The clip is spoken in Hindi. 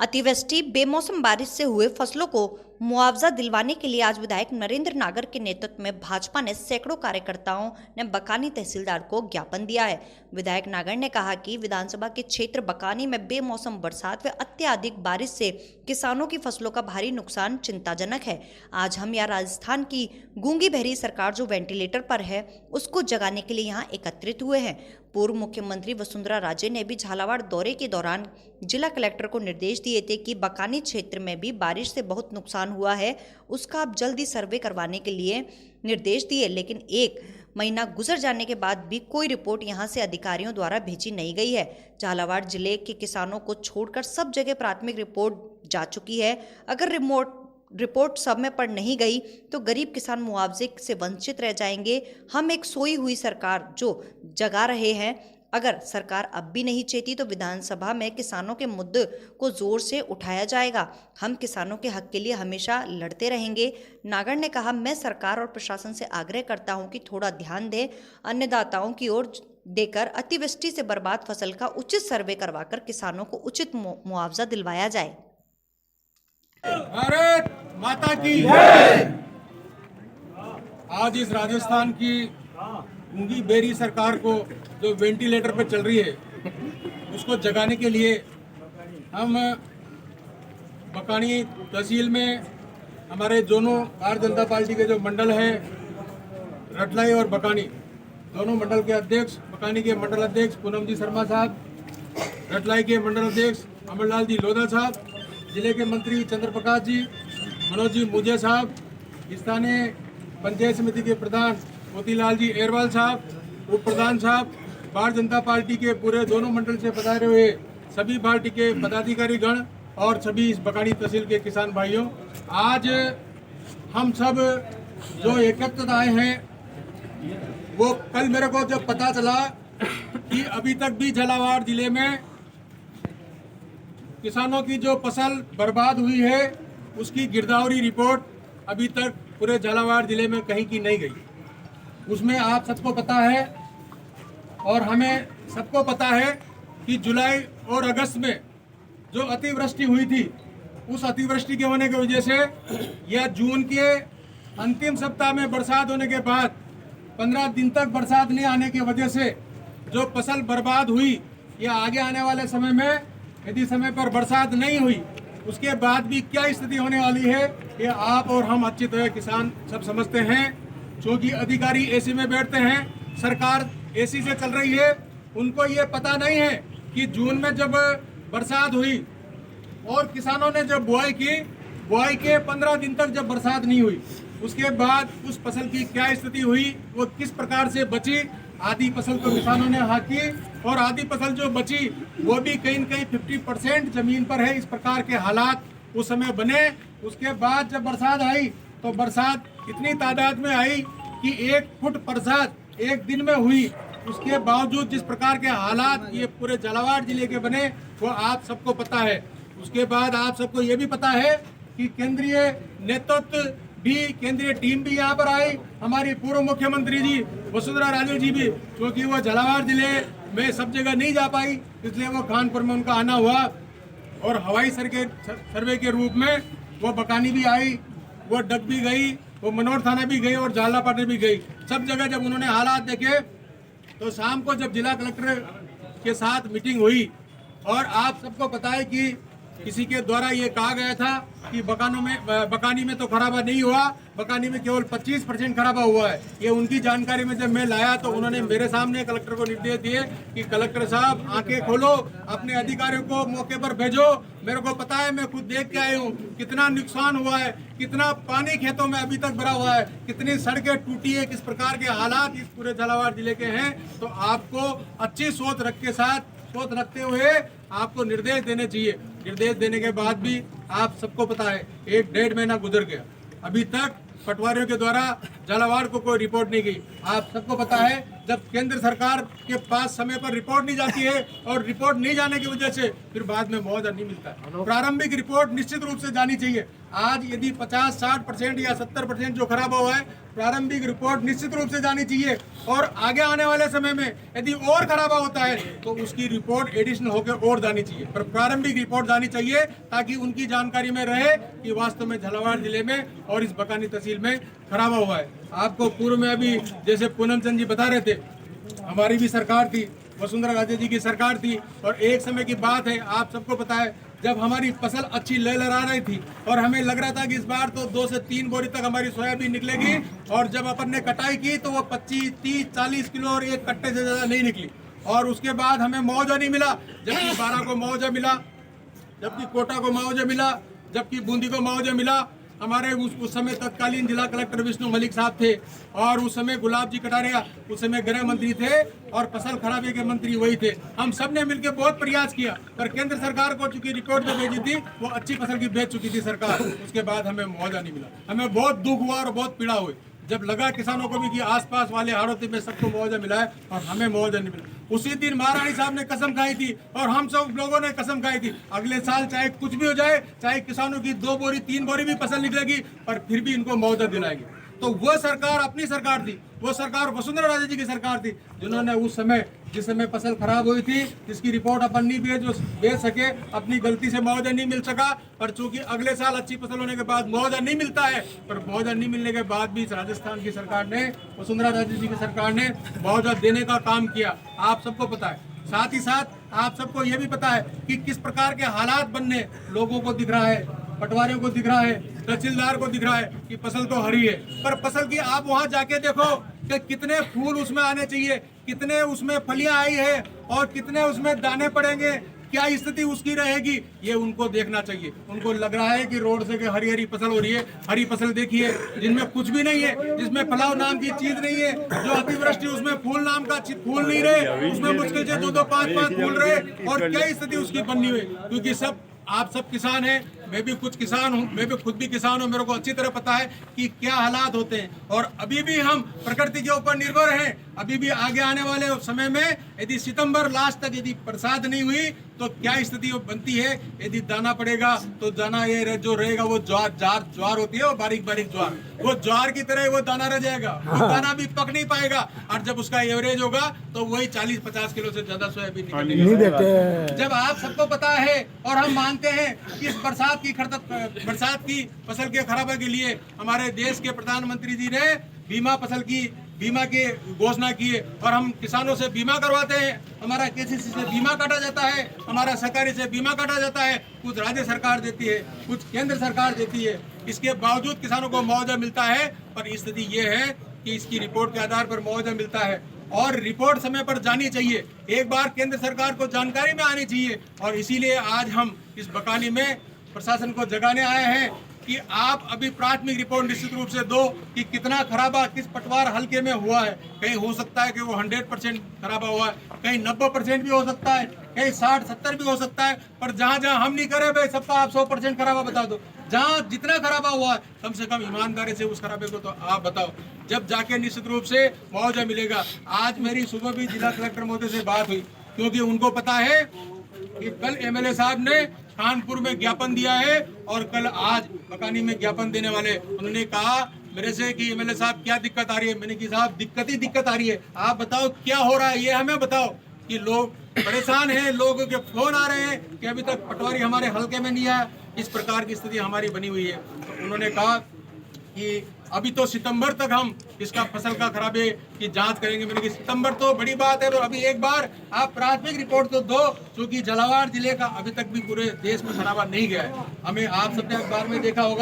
अतिवृष्टि बेमौसम बारिश से हुए फसलों को मुआवजा दिलवाने के लिए आज विधायक नरेंद्र नागर के नेतृत्व में भाजपा ने सैकड़ों कार्यकर्ताओं ने बकानी तहसीलदार को ज्ञापन दिया है। विधायक नागर ने कहा कि विधानसभा के क्षेत्र बकानी में बेमौसम बरसात व अत्यधिक बारिश से किसानों की फसलों का भारी नुकसान चिंताजनक है। आज हम यहाँ राजस्थान की गूंगी बहरी सरकार जो वेंटिलेटर पर है उसको जगाने के लिए यहाँ एकत्रित हुए हैं। पूर्व मुख्यमंत्री वसुंधरा राजे ने भी झालावाड़ दौरे के दौरान जिला कलेक्टर को निर्देश दिए थे कि बकानी क्षेत्र में भी बारिश से बहुत नुकसान हुआ है, उसका अब जल्दी सर्वे करवाने के लिए निर्देश दिए, लेकिन 1 महीना गुजर जाने के बाद भी कोई रिपोर्ट यहां से अधिकारियों द्वारा भेजी नहीं गई है। झालावाड़ जिले के किसानों को छोड़कर सब जगह प्राथमिक रिपोर्ट जा चुकी है। अगर रिपोर्ट समय पर नहीं गई तो गरीब किसान मुआवजे से वंचित रह जाएंगे। हम एक सोई हुई सरकार जो जगा रहे हैं। अगर सरकार अब भी नहीं चेती तो विधानसभा में किसानों के मुद्दे को जोर से उठाया जाएगा। हम किसानों के हक के लिए हमेशा लड़ते रहेंगे। नागर ने कहा, मैं सरकार और प्रशासन से आग्रह करता हूं कि थोड़ा ध्यान दें, अन्नदाताओं की ओर देकर अतिवृष्टि से बर्बाद फसल का उचित सर्वे करवाकर किसानों को उचित मुआवजा दिलवाया जाए। भारत माता की जय। आज इस राजस्थान की गूंगी बेरी सरकार को जो वेंटिलेटर पर चल रही है उसको जगाने के लिए हम बकानी तहसील में हमारे दोनों भारतीय जनता पार्टी के जो मंडल हैं रटलाई और बकानी, दोनों मंडल के अध्यक्ष, बकानी के मंडल अध्यक्ष पूनम जी शर्मा साहब, रटलाई के मंडल अध्यक्ष अमरलाल जी लोधा साहब, जिले के मंत्री चंद्र प्रकाश जी, मनोज जी मुझे साहब, स्थानीय पंचायत समिति के प्रधान मोतीलाल जी एरवाल साहब, उप प्रधान साहब, भारतीय जनता पार्टी के पूरे दोनों मंडल से पधारे हुए सभी पार्टी के पदाधिकारी गण और सभी इस बकानी तहसील के किसान भाइयों, आज हम सब जो एकत्रित आए हैं वो कल मेरे को जब पता चला कि अभी तक भी झालावाड़ जिले में किसानों की जो फसल बर्बाद हुई है उसकी गिरदावरी रिपोर्ट अभी तक पूरे झालावाड़ जिले में कहीं की नहीं गई। उसमें आप सबको पता है और हमें सबको पता है कि जुलाई और अगस्त में जो अतिवृष्टि हुई थी उस अतिवृष्टि के होने की वजह से या जून के अंतिम सप्ताह में बरसात होने के बाद 15 दिन तक बरसात नहीं आने की वजह से जो फसल बर्बाद हुई या आगे आने वाले समय में यदि समय पर बरसात नहीं हुई उसके बाद भी क्या स्थिति होने वाली है ये आप और हम अच्छी तरह किसान सब समझते हैं। क्योंकि अधिकारी एसी में बैठते हैं, सरकार एसी से चल रही है, उनको ये पता नहीं है कि जून में जब बरसात हुई और किसानों ने जब बुआई के 15 दिन तक जब बरसात नहीं हुई उसके बाद उस फसल की क्या स्थिति हुई, वो किस प्रकार से बची। आधी फसल तो किसानों ने हाकी और आधी फसल जो बची वो भी कहीं न कहीं 50% जमीन पर है। इस प्रकार के हालात उस समय बने। उसके बाद जब बरसात आई तो बरसात इतनी तादाद में आई कि 1 फुट बरसात एक दिन में हुई। उसके बावजूद जिस प्रकार के हालात ये पूरे झालावाड़ जिले के बने वो आप सबको पता है। उसके बाद आप सबको ये भी पता है कि केंद्रीय नेतृत्व भी, केंद्रीय टीम भी यहाँ पर आई। हमारी पूर्व मुख्यमंत्री जी वसुंधरा राजे जी भी, क्योंकि वो झालावाड़ जिले में सब जगह नहीं जा पाई इसलिए वो कानपुर में उनका आना हुआ और हवाई सर्वे के रूप में वो बकानी भी आई, वो डग भी गई, वो मनोर थाना भी गई और झालापाड़ भी गई। सब जगह जब उन्होंने हालात देखे तो शाम को जब जिला कलेक्टर के साथ मीटिंग हुई और आप सबको पता है कि किसी के द्वारा ये कहा गया था कि बकानी में तो खराबा नहीं हुआ, बकानी में केवल 25% खराबा हुआ है। ये उनकी जानकारी में जब मैं लाया तो उन्होंने मेरे सामने कलेक्टर को निर्देश दिए कि कलेक्टर साहब आंखें खोलो, अपने अधिकारियों को मौके पर भेजो। मेरे को पता है, मैं खुद देख के आई हूँ कितना नुकसान हुआ है, कितना पानी खेतों में अभी तक भरा हुआ है, कितनी सड़कें टूटी है, किस प्रकार के हालात इस पूरे झालावाड़ जिले के हैं। तो आपको अच्छी सोच रखते हुए आपको निर्देश देने चाहिए। निर्देश देने के बाद भी आप सबको पता है 1-1.5 महीना गुजर गया, अभी तक पटवारियों के द्वारा झालावाड़ को कोई रिपोर्ट नहीं गई। आप सबको पता है जब केंद्र सरकार के पास समय पर रिपोर्ट नहीं जाती है और रिपोर्ट नहीं जाने की वजह से फिर बाद में मुआवजा नहीं मिलता है। प्रारंभिक रिपोर्ट निश्चित रूप से जानी चाहिए। आज यदि 50-60% या 70% जो खराब हुआ है, प्रारंभिक रिपोर्ट निश्चित रूप से जानी चाहिए और आगे आने वाले समय में यदि और खराबा होता है तो उसकी रिपोर्ट एडिशनल होकर और जानी चाहिए, पर प्रारंभिक रिपोर्ट जानी चाहिए ताकि उनकी जानकारी में रहे कि वास्तव में झालावाड़ जिले में और इस बकानी तहसील में खराबा हुआ है। आपको पूर्व में अभी जैसे पूनम चंद जी बता रहे थे, हमारी भी सरकार थी, वसुंधरा राजे जी की सरकार थी, और एक समय की बात है, आप सबको पता है, जब हमारी फसल अच्छी लहलहा रही थी और हमें लग रहा था कि इस बार तो 2 से 3 बोरी तक हमारी सोयाबीन निकलेगी, और जब अपन ने कटाई की तो वो 25, 30, 40 किलो और एक कट्टे से ज़्यादा नहीं निकली, और उसके बाद हमें मुआवजा नहीं मिला। जबकि 12 को मुआवजा मिला, जबकि कोटा को मुआवजा मिला, जबकि बूंदी को मुआवजा मिला। हमारे उस समय तत्कालीन जिला कलेक्टर विष्णु मलिक साहब थे, और उस समय गुलाब जी कटारिया उस समय गृह मंत्री थे, और फसल खराबे के मंत्री वही थे। हम सब ने मिलकर बहुत प्रयास किया, पर केंद्र सरकार को चूंकि रिपोर्ट में भेजी थी वो अच्छी फसल की बेच चुकी थी सरकार, उसके बाद हमें मुआवजा नहीं मिला। हमें बहुत दुख हुआ और बहुत पीड़ा हुई जब लगा किसानों को भी कि आसपास वाले हाड़ोती में सबको मुआवजा मिला है और हमें मुआवजा नहीं मिला। उसी दिन महारानी साहब ने कसम खाई थी और हम सब लोगों ने कसम खाई थी, अगले साल चाहे कुछ भी हो जाए, चाहे किसानों की 2 बोरी 3 बोरी भी फसल निकलेगी, पर फिर भी इनको मुआवजा दिलाएंगे। तो वो सरकार अपनी सरकार थी, वो सरकार वसुंधरा राजे जी की सरकार थी, जिन्होंने उस समय जिस समय फसल खराब हुई थी, जिसकी रिपोर्ट अपन नहीं भेज सके, अपनी गलती से मुआवजा नहीं मिल सका, पर चूंकि अगले साल अच्छी फसल होने के बाद मुआवजा नहीं मिलता है, पर मुआवजा नहीं मिलने के बाद भी राजस्थान की सरकार ने, वसुंधरा राजे जी की सरकार ने मुआवजा देने का काम किया। आप सबको पता है। साथ ही साथ आप सबको ये भी पता है कि किस प्रकार के हालात बनने लोगों को दिख रहा है, पटवारियों को दिख रहा है, तहसीलदार को दिख रहा है कि फसल तो हरी है, पर फसल की आप वहां जाके देखो कि कितने फूल उसमें आने चाहिए, कितने उसमें फलियां आई है और कितने उसमें दाने पड़ेंगे, क्या स्थिति उसकी रहेगी, ये उनको देखना चाहिए। उनको लग रहा है कि रोड से हरी हरी फसल हो रही है। हरी फसल देखिए जिनमें कुछ भी नहीं है, जिसमें फलाव नाम की चीज नहीं है, जो अतिवृष्टि उसमें फूल नाम का फूल नहीं रहे, उसमें मुश्किल से 2-2, 5-5 फूल रहे, और क्या स्थिति उसकी बननी हुई। क्योंकि सब आप सब किसान हैं, मैं भी कुछ किसान हूँ, मैं भी खुद भी किसान हूँ, मेरे को अच्छी तरह पता है कि क्या हालात होते हैं, और अभी भी हम प्रकृति के ऊपर निर्भर हैं। अभी भी आगे आने वाले समय में यदि सितंबर लास्ट तक यदि बरसात नहीं हुई तो क्या स्थिति बनती है। यदि दाना पड़ेगा तो दाना ये जो रहेगा वो ज्वार होती है, वो बारीक बारीक ज्वार, वो ज्वार की तरह वो दाना रह जाएगा, वो दाना भी पक नहीं पाएगा, और जब उसका एवरेज होगा तो वही 40-50 किलो से ज्यादा सोयाबीन निकलेगी। जब आप सबको पता है और हम मानते हैं कि इस बरसात की फसल के खराबे के लिए हमारे देश के प्रधानमंत्री जी ने बीमा की घोषणा की है, और हम किसानों से बीमा करवाते हैं। हमारा केसीसी से बीमा काटा जाता है, हमारा सहकारी से बीमा काटा जाता है, कुछ राज्य सरकार देती है, कुछ केंद्र सरकार देती है। इसके बावजूद किसानों को मुआवजा मिलता है, पर स्थिति ये है कि इसकी रिपोर्ट के आधार पर मुआवजा मिलता है, और रिपोर्ट समय पर जानी चाहिए। एक बार केंद्र सरकार को जानकारी में आनी चाहिए, और इसीलिए आज हम इस बकानी में प्रशासन को जगाने आए हैं कि आप अभी प्राथमिक रिपोर्ट निश्चित रूप से दो कि कितना खराबा किस पटवार हल्के में हुआ है। कहीं हो सकता है कि वो 100% खराबा हुआ है, कहीं 90% भी हो सकता है, कहीं 60-70 भी हो सकता है, पर जहाँ जहाँ हम नहीं करे भाई सबका आप 100% खराबा बता दो। जहाँ जितना खराबा हुआ है कम से कम ईमानदारी से उस खराबे को तो आप बताओ, जब जाके निश्चित रूप से मुआवजा मिलेगा। आज मेरी सुबह भी जिला कलेक्टर महोदय से बात हुई, क्योंकि उनको पता है कि कल एमएलए साहब ने कानपुर में ज्ञापन दिया है और कल आज बकानी में ज्ञापन देने वाले। उन्होंने कहा मेरे से कि एमएलए साहब क्या दिक्कत आ रही है। मैंने कहा साहब दिक्कत ही दिक्कत आ रही है, आप बताओ क्या हो रहा है, ये हमें बताओ। कि लोग परेशान हैं, लोगों के फोन आ रहे हैं कि अभी तक पटवारी हमारे हल्के में नहीं आया, इस प्रकार की स्थिति हमारी बनी हुई है। तो उन्होंने कहा कि अभी तो सितंबर तक हम इसका फसल का खराबे की जांच करेंगे। मैंने कहा सितंबर तो बड़ी बात है, तो अभी एक बार आप प्राथमिक रिपोर्ट तो दो, क्योंकि झालावाड़ जिले का अभी तक भी पूरे देश में खराबा नहीं गया है। हमें आप सबने अखबार में देखा होगा